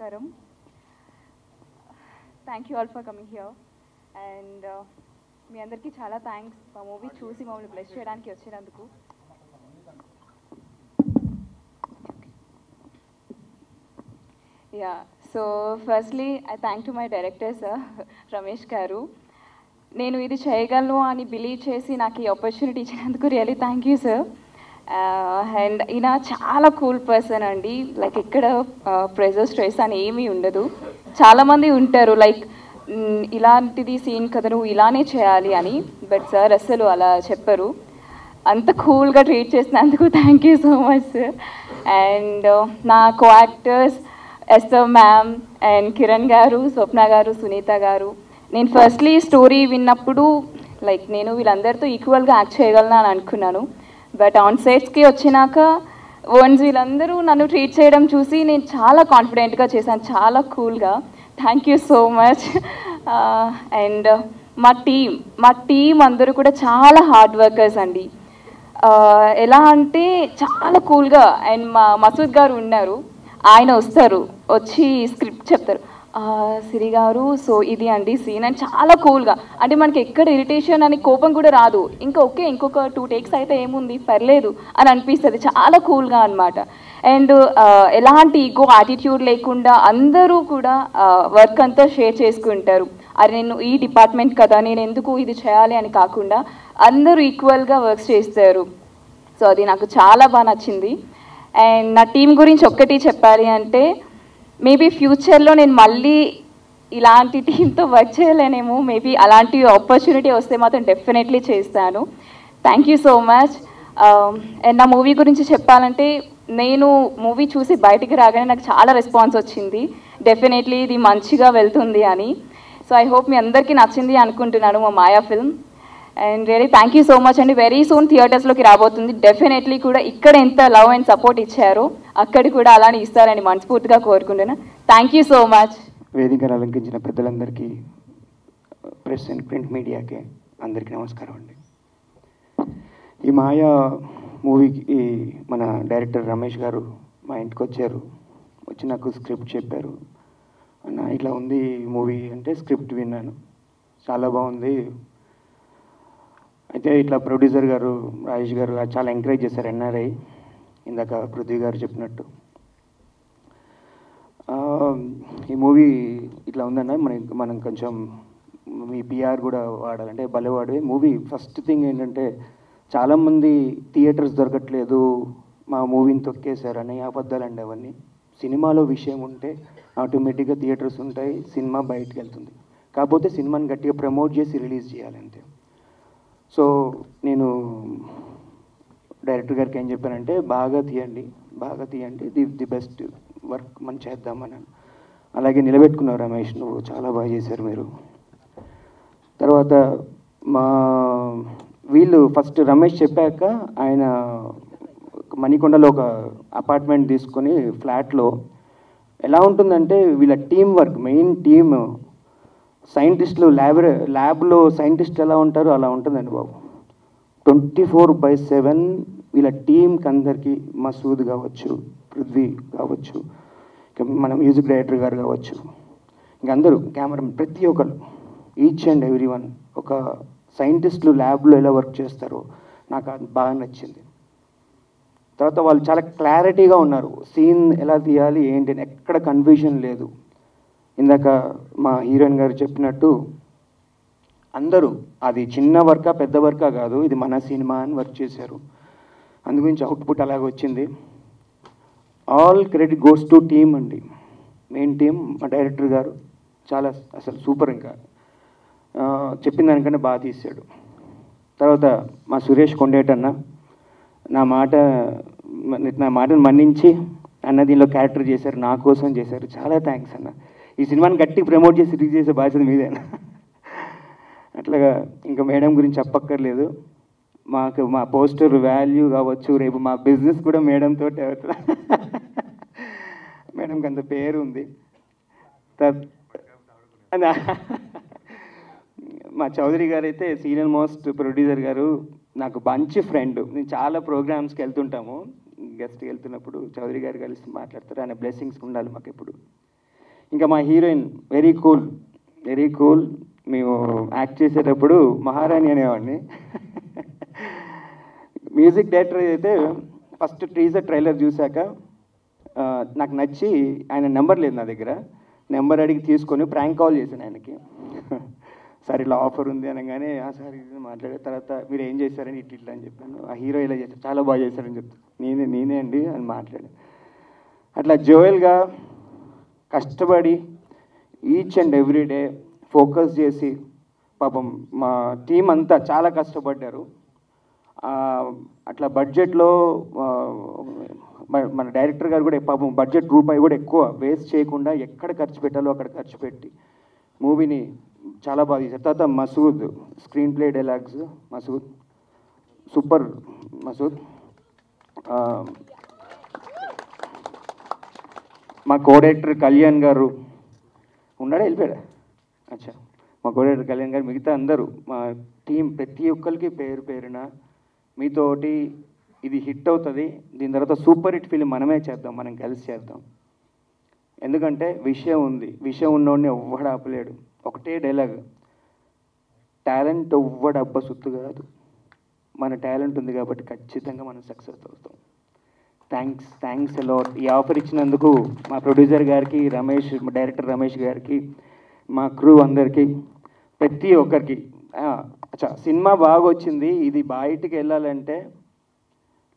Namaskaram. Thank you all for coming here. And మీ అందరికీ చాలా thanks మా మూవీ చూసి మమ్మల్ని బ్లెస్ చేయడానికి వచ్చినందుకు. Yeah so firstly I thank to my director sir Ramesh గారు. నేను ఇది చేయగలను అని బిలీవ్ చేసి నాకు ఈ ఆపర్చునిటీ ఇచ్చినందుకు really thank you sir. And ఈయన చాలా కూల్ పర్సన్ అండి. లైక్ ఎక్కడ ప్రెజర్ స్ట్రెస్ అని ఏమీ ఉండదు. చాలామంది ఉంటారు లైక్ ఇలాంటిది సీన్ కదా నువ్వు ఇలానే చేయాలి అని, బట్ సార్ అస్సలు అలా చెప్పరు. అంత కూల్గా ట్రీట్ చేసినందుకు thank you so much sir. And నా co actors Esther ma'am and Kiran గారు, స్వప్న గారు, సునీత గారు. నేను ఫస్ట్లీ స్టోరీ విన్నప్పుడు లైక్ నేను వీళ్ళందరితో ఈక్వల్గా యాక్ట్ చేయగలను అని అనుకున్నాను. బట్ ఆన్ సెట్స్కి వచ్చినాక వన్స్ వీళ్ళందరూ నన్ను ట్రీట్ చేయడం చూసి నేను చాలా కాన్ఫిడెంట్గా చేశాను, చాలా కూల్గా. Thank you so much. And మా టీం అందరూ కూడా చాలా హార్డ్ వర్కర్స్ అండి. ఎలా అంటే చాలా కూల్గా. అండ్ మా మసూద్ గారు ఉన్నారు, ఆయన వస్తారు, వచ్చి స్క్రిప్ట్ చెప్తారు, సిరి గారు సో ఇది అండి సీన్ అని చాలా కూల్గా. అంటే మనకి ఎక్కడ ఇరిటేషన్ అని కోపం కూడా రాదు. ఇంకా ఓకే ఇంకొక 2 టేక్స్ అయితే ఏముంది పర్లేదు అని అనిపిస్తుంది, చాలా కూల్గా అనమాట. అండ్ ఎలాంటి ఈగో యాటిట్యూడ్ లేకుండా అందరూ కూడా వర్క్ అంతా షేర్ చేసుకుంటారు. అది నేను ఈ డిపార్ట్మెంట్ కదా నేను ఎందుకు ఇది చేయాలి అని కాకుండా అందరూ ఈక్వల్గా వర్క్ చేస్తారు. సో అది నాకు చాలా బాగా నచ్చింది. అండ్ నా టీం గురించి ఒక్కటి చెప్పాలి అంటే మేబీ ఫ్యూచర్లో నేను మళ్ళీ ఇలాంటి టీంతో వర్క్ చేయలేనేమో. మేబీ అలాంటి ఆపర్చునిటీ వస్తే మాత్రం డెఫినెట్లీ చేస్తాను. Thank you so much. And నా మూవీ గురించి చెప్పాలంటే నేను మూవీ చూసి బయటికి రాగానే నాకు చాలా రెస్పాన్స్ వచ్చింది, డెఫినెట్లీ ఇది మంచిగా వెళ్తుంది అని. సో ఐ హోప్ మీ అందరికీ నచ్చింది అనుకుంటున్నాను మా Maya film. And really thank you so much అండి. వెరీ సూన్ థియేటర్స్లోకి రాబోతుంది. డెఫినెట్లీ కూడా ఇక్కడ ఎంత లవ్ అండ్ సపోర్ట్ ఇచ్చారో అక్కడ కూడా అలానే ఇస్తారని మనస్ఫూర్తిగా కోరుకుంటున్నాను. Thank you so much. వేదికను అలంకరించిన పెద్దలందరికీ, ప్రెస్ అండ్ ప్రింట్ మీడియాకి అందరికీ నమస్కారం అండి. ఈ మాయా మూవీకి మన డైరెక్టర్ రమేష్ గారు మా ఇంటికి వచ్చారు, వచ్చి నాకు స్క్రిప్ట్ చెప్పారు. అన్న ఇట్లా ఉంది మూవీ అంటే స్క్రిప్ట్ విన్నాను, చాలా బాగుంది. అయితే ఇట్లా ప్రొడ్యూసర్ గారు రాజేష్ గారు చాలా ఎంకరేజ్ చేశారు, ఎన్ఆర్ఐ ఇందాక పృథ్వీ గారు చెప్పినట్టు. ఈ మూవీ ఇట్లా ఉందన్న మనం కొంచెం మీ పిఆర్ కూడా వాడాలంటే భలేవాడే. మూవీ ఫస్ట్ థింగ్ ఏంటంటే చాలామంది థియేటర్స్ దొరకట్లేదు, మా మూవీని తొక్కేశారని అబద్ధాలండి అవన్నీ. సినిమాలో విషయం ఉంటే ఆటోమేటిక్గా థియేటర్స్ ఉంటాయి, సినిమా బయటకు వెళ్తుంది. కాకపోతే సినిమాని గట్టిగా ప్రమోట్ చేసి రిలీజ్ చేయాలంతే. సో నేను డైరెక్టర్ గారికి ఏం చెప్పానంటే బాగా తీయండి, ది బెస్ట్ వర్క్ మనం చేద్దామని. అలాగే నిలబెట్టుకున్నారు రమేష్, నువ్వు చాలా బాగా చేశారు మీరు. తర్వాత వీళ్ళు ఫస్ట్ రమేష్ చెప్పాక ఆయన మణికొండలో ఒక అపార్ట్మెంట్ తీసుకొని ఫ్లాట్లో ఎలా ఉంటుందంటే వీళ్ళ టీం వర్క్, మెయిన్ టీమ్ సైంటిస్టులు ల్యాబ్లో సైంటిస్ట్ ఎలా ఉంటారో అలా ఉంటుందండి బాబు. 24/7 వీళ్ళ టీంకి అందరికీ, మసూద్ కావచ్చు, పృథ్వీ కావచ్చు, మన మ్యూజిక్ డైరెక్టర్ గారు కావచ్చు, ఇంక అందరూ కెమెరా, ప్రతి ఒక్కరు, ఈచ్ అండ్ ఎవ్రీ వన్ ఒక సైంటిస్టులు ల్యాబ్లో ఎలా వర్క్ చేస్తారో నాకు అది బాగా నచ్చింది. తర్వాత వాళ్ళు చాలా క్లారిటీగా ఉన్నారు, సీన్ ఎలా తీయాలి ఏంటి అని ఎక్కడ కన్ఫ్యూజన్ లేదు. ఇందాక మా హీరోయిన్ గారు చెప్పినట్టు అందరూ అది చిన్న వర్కా పెద్ద వర్కా కాదు, ఇది మన సినిమా అని వర్క్ చేశారు. అందుగురించి అవుట్పుట్ అలాగే వచ్చింది. All credit goes to team అండి, మెయిన్ టీమ్. మా డైరెక్టర్ గారు చాలా అసలు సూపర్, ఇంకా చెప్పిన దానికంటే బాగా తీశాడు. తర్వాత మా సురేష్ కొండేటన్న నా మాటను మన్నించి అన్న దీనిలో క్యారెక్టర్ చేశారు, నా కోసం చేశారు, చాలా థ్యాంక్స్ అన్న. ఈ సినిమాని గట్టి ప్రమోట్ చేసి రిలీజ్ చేసే బాధ్యత మీదేనా. అట్లాగా ఇంకా మేడం గురించి చెప్పక్కర్లేదు, మా పోస్టర్ వాల్యూ కావచ్చు, రేపు మా బిజినెస్ కూడా మేడంతో అవుతుంది. మేడంకి అంత పేరు ఉంది. మా చౌదరి గారు అయితే సీనియర్ మోస్ట్ ప్రొడ్యూసర్ గారు, నాకు మంచి ఫ్రెండ్. నేను చాలా ప్రోగ్రామ్స్కి వెళ్తుంటాము, గెస్ట్కి వెళ్తున్నప్పుడు చౌదరి గారు కలిసి మాట్లాడతారు, ఆయన బ్లెస్సింగ్స్ ఉండాలి మాకు ఎప్పుడు. ఇంకా మా హీరోయిన్ వెరీ కూల్. మేము యాక్ట్ చేసేటప్పుడు మహారాణి అనేవాడిని. మ్యూజిక్ డైరెక్టర్ అయితే ఫస్ట్ టీజర్ ట్రైలర్ చూశాక నాకు నచ్చి, ఆయన నెంబర్ లేదు నా దగ్గర, నెంబర్ అడిగి తీసుకొని ప్రాంక్ కాల్ చేశాను ఆయనకి. సార్ ఇలా ఆఫర్ ఉంది అనగానే సార్ ఇది మాట్లాడే తర్వాత మీరు ఏం చేశారని ఇట్లా అని చెప్పాను. ఆ హీరో ఇలా చేశారు, చాలా బాగా చేశారని చెప్తాను. నేనే అండి అని మాట్లాడాను. అట్లా జోయల్గా కష్టపడి each and every day focus చేసి, పాపం మా టీం అంతా చాలా కష్టపడ్డారు. అట్లా బడ్జెట్లో మన డైరెక్టర్ గారు కూడా పాపం బడ్జెట్ రూపాయి కూడా ఎక్కువ వేస్ట్ చేయకుండా ఎక్కడ ఖర్చు పెట్టాలో అక్కడ ఖర్చు పెట్టి మూవీని చాలా బాగా చేశారు. తర్వాత Masood screenplay dialogues, Masood super. Masood మా కోడైరెక్టర్ కళ్యాణ్ గారు ఉన్నాడా, వెళ్ళిపోయాడా? అచ్చా, మా కోడైరెక్టర్ కళ్యాణ్ గారు, మిగతా అందరూ మా టీం ప్రతి ఒక్కరికి పేరున మీతోటి ఇది హిట్ అవుతుంది. దీని తర్వాత సూపర్ హిట్ ఫిలిం మనమే చేద్దాం, మనం కలిసి చేద్దాం. ఎందుకంటే విషయం ఉంది, విషయం ఉన్నోడిని ఎవ్వడు ఆపలేడు. ఒకటే డైలాగ్, టాలెంట్ ఎవ్వడు అబ్బ సుత్తు కాదు, మన టాలెంట్ ఉంది కాబట్టి ఖచ్చితంగా మనం సక్సెస్ అవుతాం. Thanks a lot. ఈ ఆఫర్ ఇచ్చినందుకు మా ప్రొడ్యూసర్ గారికి, డైరెక్టర్ రమేష్ గారికి, మా క్రూ అందరికీ, ప్రతి ఒక్కరికి. సినిమా బాగా వచ్చింది. ఇది బయటికి వెళ్ళాలంటే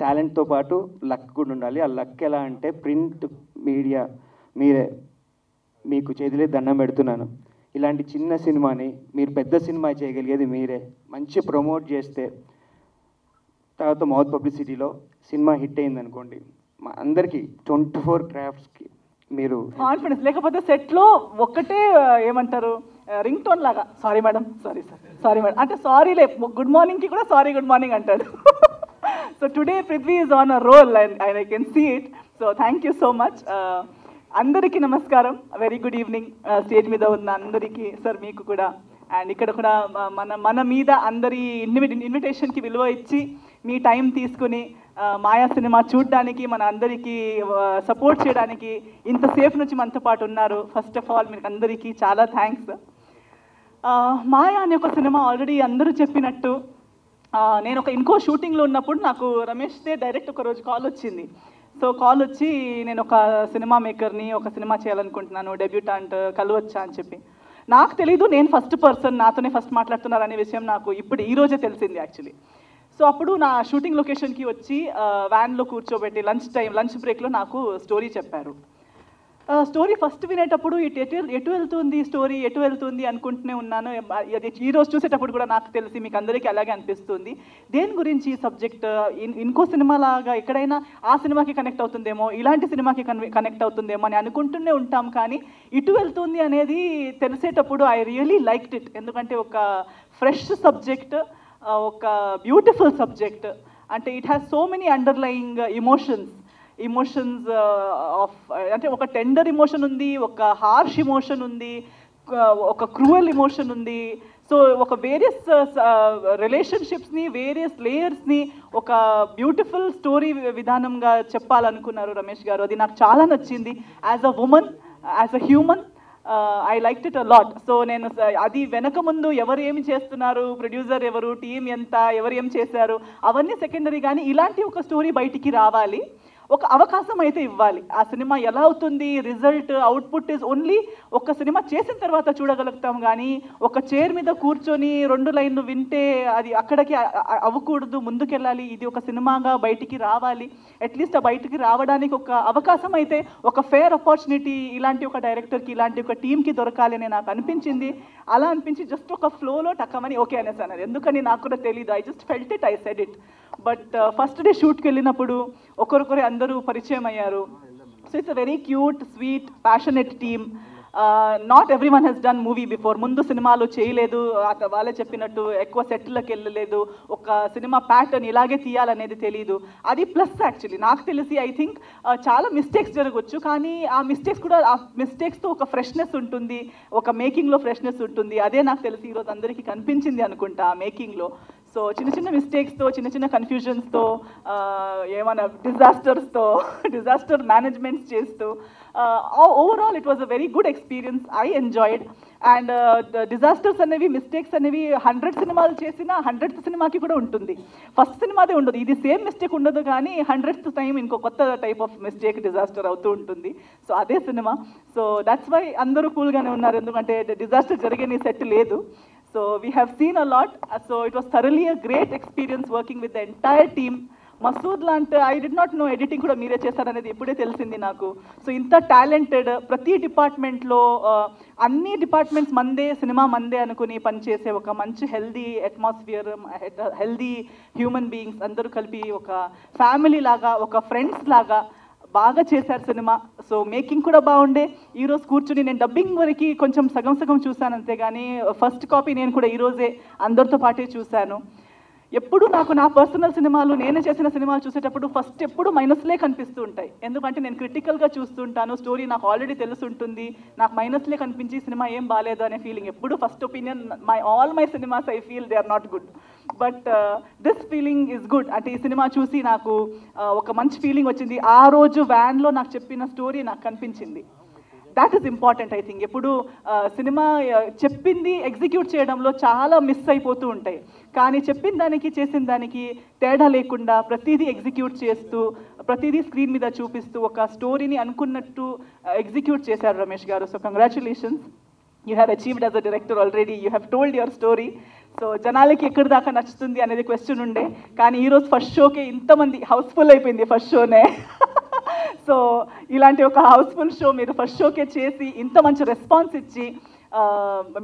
టాలెంట్తో పాటు లక్ కూడా ఉండాలి. ఆ లక్ ఎలా అంటే ప్రింట్ మీడియా మీరే, మీకు చేతిలో దండం పెడుతున్నాను. ఇలాంటి చిన్న సినిమాని మీరు పెద్ద సినిమా చేయగలిగేది మీరే. మంచి ప్రమోట్ చేస్తే తర్వాత మౌత్ పబ్లిసిటీలో సినిమా హిట్ అయింది అనుకోండి, మా అందరికీ 24 క్రాఫ్ట్స్కి మీరు కాన్ఫిడెన్స్ లేకపోతే సెట్లో ఒక్కటే ఏమంటారు రింగ్ టోన్ లాగా, సారీ మేడం, సారీ మేడం అంటే సారీలే, గుడ్ మార్నింగ్కి కూడా సారీ గుడ్ మార్నింగ్ అంటాడు. So today Prithvi is on a roll and I can see it. So thank you so much. అందరికీ నమస్కారం, వెరీ గుడ్ ఈవినింగ్. స్టేజ్ మీద ఉన్న అందరికీ, సార్ మీకు కూడా, అండ్ ఇక్కడ కూడా మన మీద అందరి ఇన్విటేషన్కి విలువ ఇచ్చి మీ టైం తీసుకుని మాయా సినిమా చూడడానికి, మన అందరికీ సపోర్ట్ చేయడానికి ఇంతసేపు నుంచి మనతో పాటు ఉన్నారు. ఫస్ట్ ఆఫ్ ఆల్ మీకు అందరికీ చాలా థ్యాంక్స్. మాయా అనే ఒక సినిమా ఆల్రెడీ అందరూ చెప్పినట్టు, నేను ఒక ఇంకో షూటింగ్లో ఉన్నప్పుడు నాకు రమేష్దే డైరెక్ట్ ఒక రోజు కాల్ వచ్చింది. సో కాల్ వచ్చి, నేను ఒక సినిమా మేకర్ని, ఒక సినిమా చేయాలనుకుంటున్నాను, డెబ్యూటాంట్, కలవచ్చా అని చెప్పి. నాకు తెలీదు నేను ఫస్ట్ పర్సన్, నాతోనే ఫస్ట్ మాట్లాడుతున్నారు అనే విషయం నాకు ఇప్పుడు ఈ రోజే తెలిసింది యాక్చువల్లీ. సో అప్పుడు నా షూటింగ్ లొకేషన్కి వచ్చి వ్యాన్లో కూర్చోబెట్టి లంచ్ బ్రేక్లో నాకు స్టోరీ చెప్పారు. స్టోరీ ఫస్ట్ వినేటప్పుడు ఎటు వెళ్తుంది అనుకుంటూనే ఉన్నాను. అది ఈరోజు చూసేటప్పుడు కూడా నాకు తెలిసి మీకు అందరికీ అలాగే అనిపిస్తుంది. దేని గురించి ఈ సబ్జెక్ట్, ఇంకో సినిమా లాగా ఎక్కడైనా ఆ సినిమాకి కనెక్ట్ అవుతుందేమో, ఇలాంటి సినిమాకి కనెక్ట్ అవుతుందేమో అని అనుకుంటూనే ఉంటాం. కానీ ఇటు వెళ్తుంది అనేది తెలిసేటప్పుడు ఐ రియలీ లైక్డ్ ఇట్. ఎందుకంటే ఒక ఫ్రెష్ సబ్జెక్ట్, ఒక బ్యూటిఫుల్ సబ్జెక్ట్. అంటే it has so many underlying emotions of, అంటే ఒక టెండర్ ఇమోషన్ ఉంది, ఒక హార్ష్ ఇమోషన్ ఉంది, ఒక క్రూయల్ ఇమోషన్ ఉంది. సో ఒక వేరియస్ రిలేషన్షిప్స్ని, వేరియస్ లేయర్స్ని ఒక బ్యూటిఫుల్ స్టోరీ విధానంగా చెప్పాలనుకున్నారు రమేష్ గారు. అది నాకు చాలా నచ్చింది. As a woman, as a human, I liked it a lot. So నేను అది వెనక ముందు ఎవరు ఏమి చేస్తున్నారు, ప్రొడ్యూసర్ ఎవరు, టీం ఎంత, ఎవరు ఏం చేశారు, అవన్నీ సెకండరీ. కానీ ఇలాంటి ఒక స్టోరీ బయటికి రావాలి, ఒక అవకాశం అయితే ఇవ్వాలి. ఆ సినిమా ఎలా అవుతుంది, రిజల్ట్, అవుట్పుట్ ఇస్ ఓన్లీ ఒక సినిమా చేసిన తర్వాత చూడగలుగుతాం. కానీ ఒక చైర్ మీద కూర్చొని 2 లైన్లు వింటే అది అక్కడికి అవ్వకూడదు, ముందుకెళ్ళాలి. ఇది ఒక సినిమాగా బయటికి రావాలి. అట్లీస్ట్ ఆ బయటికి రావడానికి ఒక అవకాశం అయితే, ఒక ఫేర్ ఆపర్చునిటీ ఇలాంటి ఒక డైరెక్టర్కి, ఇలాంటి ఒక టీంకి దొరకాలి అని నాకు అనిపించింది. అలా అనిపించి జస్ట్ ఒక ఫ్లోలో టక్కమని ఓకే అనేసాను. ఎందుకని నాకు కూడా తెలీదు, I just felt it, I said it. But first day షూట్కి వెళ్ళినప్పుడు ఒకరికొకరు అందరూ పరిచయం అయ్యారు. So it's a very cute, sweet, passionate team. Not everyone has done movie before. ముందు సినిమాలు చేయలేదు, వాళ్ళే చెప్పినట్టు ఎక్కువ సెట్లకు వెళ్ళలేదు, ఒక సినిమా ప్యాటర్న్ ఇలాగే తీయాలనేది తెలీదు. అది ప్లస్ యాక్చువల్లీ. నాకు తెలిసి ఐ థింక్ చాలా మిస్టేక్స్ జరగవచ్చు, కానీ ఆ మిస్టేక్స్ కూడా, ఆ మిస్టేక్స్తో ఒక ఫ్రెష్నెస్ ఉంటుంది, ఒక మేకింగ్లో ఫ్రెష్నెస్ ఉంటుంది. అదే నాకు తెలిసి ఈరోజు అందరికీ కనిపించింది అనుకుంటా ఆ మేకింగ్లో. సో చిన్న చిన్న మిస్టేక్స్తో, చిన్న చిన్న కన్ఫ్యూజన్స్తో, ఏమైనా డిజాస్టర్ మేనేజ్మెంట్స్ చేస్తూ overall it was a very good experience. I enjoyed. And disasters అనేవి, మిస్టేక్స్ అనేవి 100 సినిమాలు చేసినా 100th సినిమాకి కూడా ఉంటుంది. ఫస్ట్ సినిమాదే ఉండదు, ఇది సేమ్ మిస్టేక్ ఉండదు, కానీ 100th టైం ఇంకో కొత్త టైప్ ఆఫ్ మిస్టేక్, డిజాస్టర్ అవుతూ ఉంటుంది. సో అదే సినిమా. సో దట్స్ వై అందరూ కూల్గానే ఉన్నారు, ఎందుకంటే డిజాస్టర్ జరిగే సెట్ లేదు. So we have seen a lot. So it was thoroughly a great experience working with the entire team. Masood లాంటి I did not know editing కూడా మీరే చేశారనేది ఇప్పుడే తెలిసింది నాకు. సో ఇంత టాలెంటెడ్, ప్రతి డిపార్ట్మెంట్లో అన్ని డిపార్ట్మెంట్స్ మందే, సినిమా మందే అనుకుని పనిచేసే ఒక మంచి healthy atmosphere, healthy human beings అందరూ కలిపి ఒక ఫ్యామిలీ లాగా, ఒక ఫ్రెండ్స్ లాగా బాగా చేశారు సినిమా. సో మేకింగ్ కూడా బాగుండే. ఈరోజు కూర్చుని నేను డబ్బింగ్ వరకు కొంచెం సగం చూశాను అంతే, కానీ ఫస్ట్ కాపీ నేను కూడా ఈరోజే అందరితో పాటే చూశాను. ఎప్పుడు నాకు నా పర్సనల్ సినిమాలు, నేను చేసిన సినిమాలు చూసేటప్పుడు ఫస్ట్ ఎప్పుడు మైనస్లే కనిపిస్తూ ఉంటాయి. ఎందుకంటే నేను క్రిటికల్గా చూస్తుంటాను, స్టోరీ నాకు ఆల్రెడీ తెలుసుంటుంది, నాకు మైనస్లే కనిపించి సినిమా ఏం బాగాలేదు అనే ఫీలింగ్ ఎప్పుడు. First opinion, all my cinemas I feel they are not good, but this feeling is good. అంటే ఈ సినిమా చూసి నాకు ఒక మంచి ఫీలింగ్ వచ్చింది. ఆ రోజు వ్యాన్లో నాకు చెప్పిన స్టోరీ నాకు కనిపించింది. That is important I think. ఎప్పుడు సినిమా చెప్పింది ఎగ్జిక్యూట్ చేయడంలో చాలా మిస్ అయిపోతూ ఉంటాయి, కానీ చెప్పిన దానికి చేసిన దానికి తేడా లేకుండా ప్రతిదీ ఎగ్జిక్యూట్ చేస్తూ, ప్రతిదీ స్క్రీన్ మీద చూపిస్తూ ఒక స్టోరీని అనుకున్నట్టు ఎగ్జిక్యూట్ చేశారు రమేష్ గారు. So congratulations, you have achieved as a director already, you have told your story. So జనాలకి ఎక్కడి దాకా నచ్చుతుంది అనేది క్వశ్చన్ ఉండే, కానీ ఈరోజు ఫస్ట్ షోకే ఇంతమంది, హౌస్ఫుల్ అయిపోయింది ఫస్ట్ షోనే. సో ఇలాంటి ఒక హౌస్ఫుల్ షో మీరు ఫస్ట్ షోకే చేసి ఇంత మంచి రెస్పాన్స్ ఇచ్చి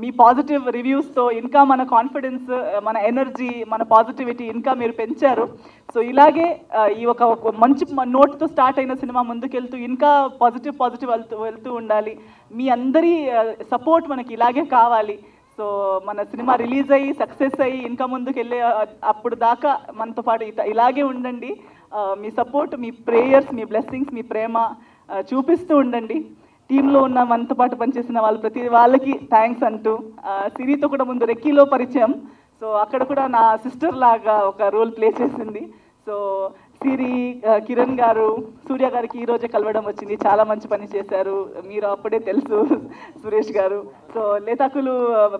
మీ పాజిటివ్ రివ్యూస్తో ఇంకా మన కాన్ఫిడెన్స్, మన ఎనర్జీ, మన పాజిటివిటీ ఇంకా మీరు పెంచారు. సో ఇలాగే ఈ ఒక మంచి నోట్తో స్టార్ట్ అయిన సినిమా ముందుకెళ్తూ ఇంకా పాజిటివ్ వెళ్తూ ఉండాలి. మీ అందరి సపోర్ట్ మనకి ఇలాగే కావాలి. సో మన సినిమా రిలీజ్ అయ్యి సక్సెస్ అయ్యి ఇంకా ముందుకు వెళ్ళే అప్పుడు దాకా మనతో పాటు ఇలాగే ఉండండి. మీ సపోర్ట్, మీ ప్రేయర్స్, మీ బ్లెస్సింగ్స్, మీ ప్రేమ చూపిస్తూ ఉండండి. టీంలో ఉన్న మనతో పాటు పనిచేసిన వాళ్ళు ప్రతి వాళ్ళకి థ్యాంక్స్ అంటూ, సిరితో కూడా ముందు రెక్కీలో పరిచయం. సో అక్కడ కూడా నా సిస్టర్ లాగా ఒక రోల్ ప్లే చేసింది. సో సిరి, కిరణ్ గారు, సూర్య గారికి ఈరోజే కలవడం వచ్చింది, చాలా మంచి పని చేశారు, మీరు అప్పుడే తెలుసు సురేష్ గారు. సో లేతాకులు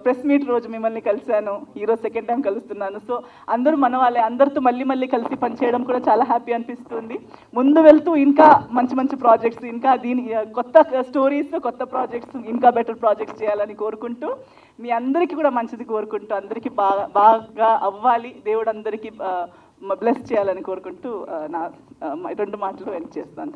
ప్రెస్ మీట్ రోజు మిమ్మల్ని కలిశాను, ఈరోజు సెకండ్ టైం కలుస్తున్నాను. సో అందరూ మన వాళ్ళే, అందరితో మళ్ళీ కలిసి పనిచేయడం కూడా చాలా హ్యాపీ అనిపిస్తుంది. ముందు వెళ్తూ ఇంకా మంచి ప్రాజెక్ట్స్, ఇంకా కొత్త స్టోరీస్, కొత్త ప్రాజెక్ట్స్, ఇంకా బెటర్ ప్రాజెక్ట్స్ చేయాలని కోరుకుంటూ, మీ అందరికీ కూడా మంచిది కోరుకుంటూ, అందరికీ బాగా అవ్వాలి, దేవుడు అందరికీ బ్లెస్ చేయాలని కోరుకుంటూ నా 2 మాటలు ఎండ్ చేస్తాను.